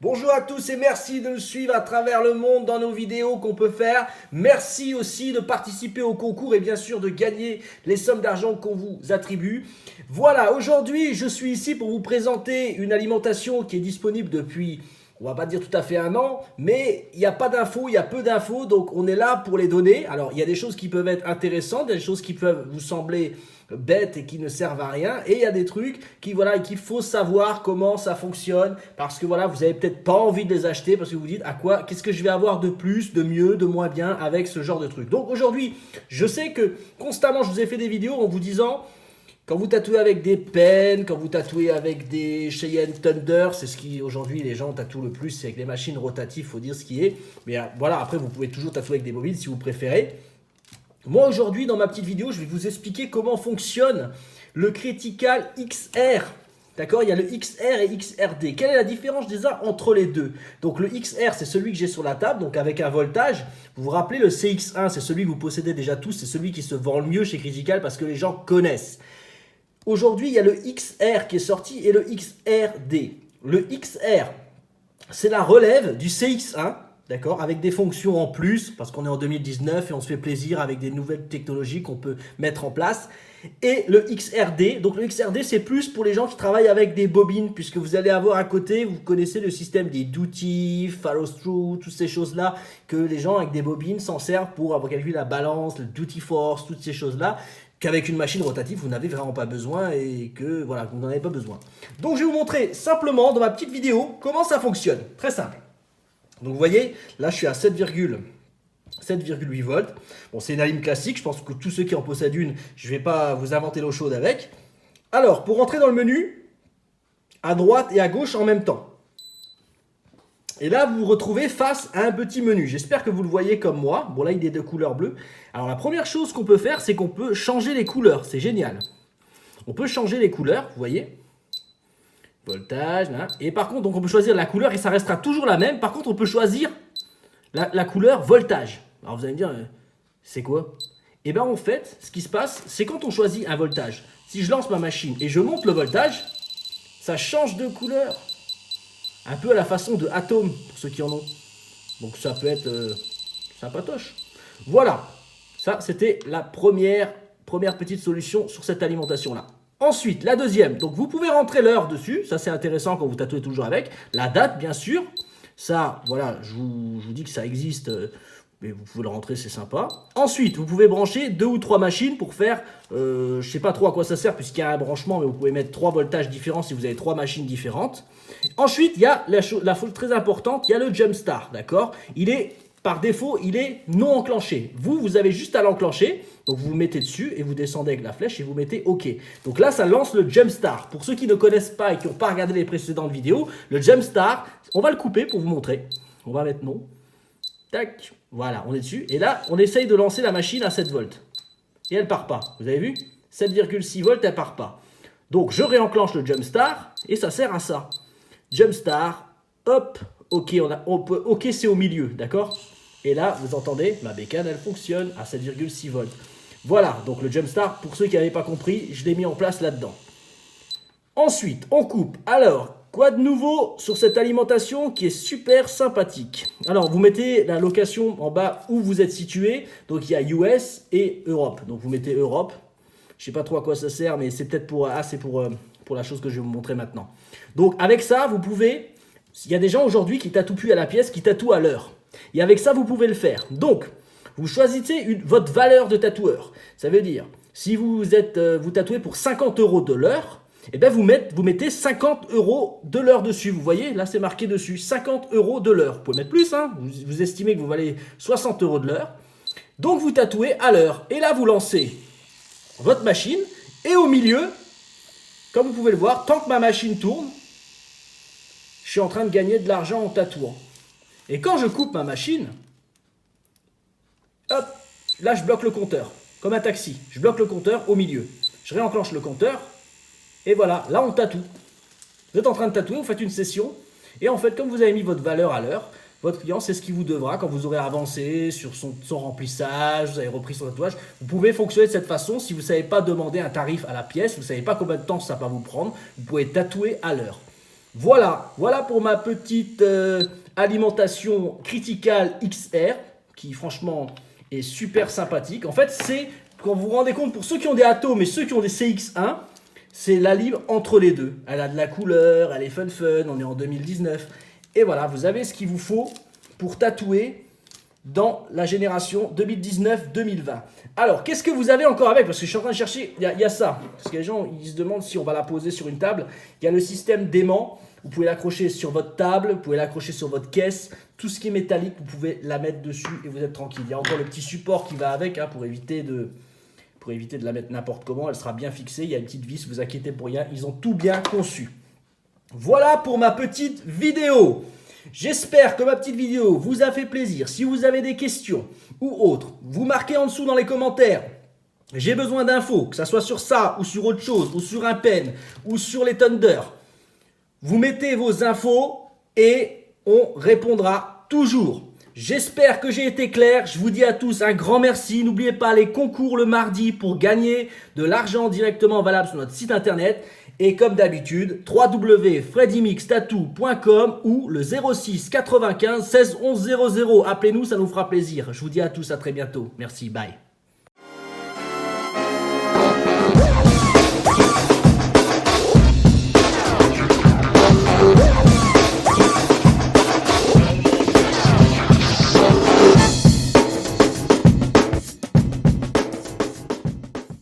Bonjour à tous et merci de nous suivre à travers le monde dans nos vidéos qu'on peut faire. Merci aussi de participer au concours et bien sûr de gagner les sommes d'argent qu'on vous attribue. Voilà, aujourd'hui je suis ici pour vous présenter une alimentation qui est disponible depuis, on va pas dire tout à fait un an, mais il n'y a pas d'infos, il y a peu d'infos, donc on est là pour les donner. Alors il y a des choses qui peuvent être intéressantes, des choses qui peuvent vous sembler bêtes et qui ne servent à rien, et il y a des trucs qui voilà qu'il faut savoir comment ça fonctionne, parce que voilà, vous avez peut-être pas envie de les acheter parce que vous dites à quoi, qu'est-ce que je vais avoir de plus, de mieux, de moins bien avec ce genre de truc. Donc aujourd'hui, je sais que constamment je vous ai fait des vidéos en vous disant quand vous tatouez avec des pennes, quand vous tatouez avec des Cheyenne Thunder, c'est ce qui aujourd'hui les gens tatouent le plus, c'est avec les machines rotatives, faut dire ce qui est. Mais voilà, après vous pouvez toujours tatouer avec des bobines si vous préférez. Moi aujourd'hui dans ma petite vidéo, je vais vous expliquer comment fonctionne le Critical XR. D'accord, il y a le XR et XRD. Quelle est la différence déjà entre les deux? Donc le XR, c'est celui que j'ai sur la table, donc avec un voltage. Vous vous rappelez, le CX1, c'est celui que vous possédez déjà tous, c'est celui qui se vend le mieux chez Critical parce que les gens connaissent. Aujourd'hui, il y a le XR qui est sorti et le XRD. Le XR, c'est la relève du CX1. D'accord, avec des fonctions en plus, parce qu'on est en 2019 et on se fait plaisir avec des nouvelles technologies qu'on peut mettre en place. Et le XRD, donc le XRD c'est plus pour les gens qui travaillent avec des bobines, puisque vous allez avoir à côté, vous connaissez le système des duty, follow through, toutes ces choses-là, que les gens avec des bobines s'en servent pour avoir calculé la balance, le duty force, toutes ces choses-là, qu'avec une machine rotative vous n'avez vraiment pas besoin et que voilà, vous n'en avez pas besoin. Donc je vais vous montrer simplement dans ma petite vidéo comment ça fonctionne, très simple. Donc vous voyez, là je suis à 7,8 volts. Bon, c'est une alim classique, je pense que tous ceux qui en possèdent une, je ne vais pas vous inventer l'eau chaude avec. Alors, pour rentrer dans le menu, à droite et à gauche en même temps. Et là, vous vous retrouvez face à un petit menu. J'espère que vous le voyez comme moi. Bon, là, il est de couleur bleue. Alors, la première chose qu'on peut faire, c'est qu'on peut changer les couleurs. C'est génial. On peut changer les couleurs, vous voyez. Voltage, là. Et par contre, donc on peut choisir la couleur et ça restera toujours la même. Par contre, on peut choisir la couleur voltage. Alors vous allez me dire, c'est quoi? Et bien en fait, ce qui se passe, c'est quand on choisit un voltage. Si je lance ma machine et je monte le voltage, ça change de couleur. Un peu à la façon de Atom, pour ceux qui en ont. Donc ça peut être sympatoche. Voilà, ça c'était la première petite solution sur cette alimentation-là. Ensuite, la deuxième, donc vous pouvez rentrer l'heure dessus, ça c'est intéressant quand vous tatouez toujours avec, la date bien sûr, ça voilà, je vous dis que ça existe, mais vous pouvez le rentrer, c'est sympa. Ensuite, vous pouvez brancher 2 ou 3 machines pour faire, je ne sais pas trop à quoi ça sert puisqu'il y a un branchement, mais vous pouvez mettre 3 voltages différents si vous avez 3 machines différentes. Ensuite, il y a la chose très importante, il y a le Jump Start, d'accord? Par défaut, il est non enclenché. Vous avez juste à l'enclencher. Donc vous vous mettez dessus et vous descendez avec la flèche et vous mettez OK. Donc là, ça lance le Jump Start. Pour ceux qui ne connaissent pas et qui n'ont pas regardé les précédentes vidéos, le Jump Start, on va le couper pour vous montrer. On va mettre non. Tac, voilà, on est dessus. Et là, on essaye de lancer la machine à 7 volts. Et elle part pas. Vous avez vu? 7,6 volts, elle part pas. Donc je réenclenche le Jump Start et ça sert à ça. Jump Start, hop, OK, OK, c'est au milieu, d'accord? Et là, vous entendez, ma bécane, elle fonctionne à 7,6 volts. Voilà, donc le Jump Start, pour ceux qui n'avaient pas compris, je l'ai mis en place là-dedans. Ensuite, on coupe. Alors, quoi de nouveau sur cette alimentation qui est super sympathique? Alors, vous mettez la location en bas où vous êtes situé. Donc, il y a US et Europe. Donc, vous mettez Europe. Je ne sais pas trop à quoi ça sert, mais c'est peut-être pour... Ah, c'est pour la chose que je vais vous montrer maintenant. Donc, avec ça, vous pouvez... Il y a des gens aujourd'hui qui tatouent plus à la pièce, qui tatouent à l'heure. Et avec ça, vous pouvez le faire. Donc, vous choisissez votre valeur de tatoueur. Ça veut dire, si vous tatouez pour 50 € de l'heure, eh bien vous mettez 50 € de l'heure dessus. Vous voyez, là c'est marqué dessus, 50 € de l'heure. Vous pouvez mettre plus, hein. Vous estimez que vous valez 60 € de l'heure. Donc vous tatouez à l'heure. Et là, vous lancez votre machine. Et au milieu, comme vous pouvez le voir, tant que ma machine tourne, je suis en train de gagner de l'argent en tatouant. Et quand je coupe ma machine, hop, là je bloque le compteur, comme un taxi. Je bloque le compteur au milieu. Je réenclenche le compteur, et voilà, là on tatoue. Vous êtes en train de tatouer, vous faites une session, et en fait, comme vous avez mis votre valeur à l'heure, votre client, c'est ce qu'il vous devra quand vous aurez avancé sur son remplissage, vous avez repris son tatouage. Vous pouvez fonctionner de cette façon. Si vous ne savez pas demander un tarif à la pièce, vous ne savez pas combien de temps ça va vous prendre, vous pouvez tatouer à l'heure. Voilà pour ma petite alimentation Critical XR, qui franchement est super sympathique. En fait, c'est, quand vous vous rendez compte, pour ceux qui ont des Atom et ceux qui ont des CX1, c'est la libre entre les deux. Elle a de la couleur, elle est fun, on est en 2019. Et voilà, vous avez ce qu'il vous faut pour tatouer dans la génération 2019-2020. Alors, qu'est-ce que vous avez encore avec? Parce que je suis en train de chercher, il y a ça. Parce que les gens, ils se demandent si on va la poser sur une table. Il y a le système d'aimant. Vous pouvez l'accrocher sur votre table, vous pouvez l'accrocher sur votre caisse. Tout ce qui est métallique, vous pouvez la mettre dessus et vous êtes tranquille. Il y a encore le petit support qui va avec, hein, pour éviter de la mettre n'importe comment. Elle sera bien fixée. Il y a une petite vis, vous inquiétez pour rien. Ils ont tout bien conçu. Voilà pour ma petite vidéo. J'espère que ma petite vidéo vous a fait plaisir. Si vous avez des questions ou autres, vous marquez en dessous dans les commentaires. J'ai besoin d'infos, que ce soit sur ça ou sur autre chose, ou sur un pen, ou sur les Thunder. Vous mettez vos infos et on répondra toujours. J'espère que j'ai été clair. Je vous dis à tous un grand merci. N'oubliez pas les concours le mardi pour gagner de l'argent directement valable sur notre site internet. Et comme d'habitude, www.freddymixtattoo.com ou le 06 95 16 11 00. Appelez-nous, ça nous fera plaisir. Je vous dis à tous à très bientôt. Merci, bye.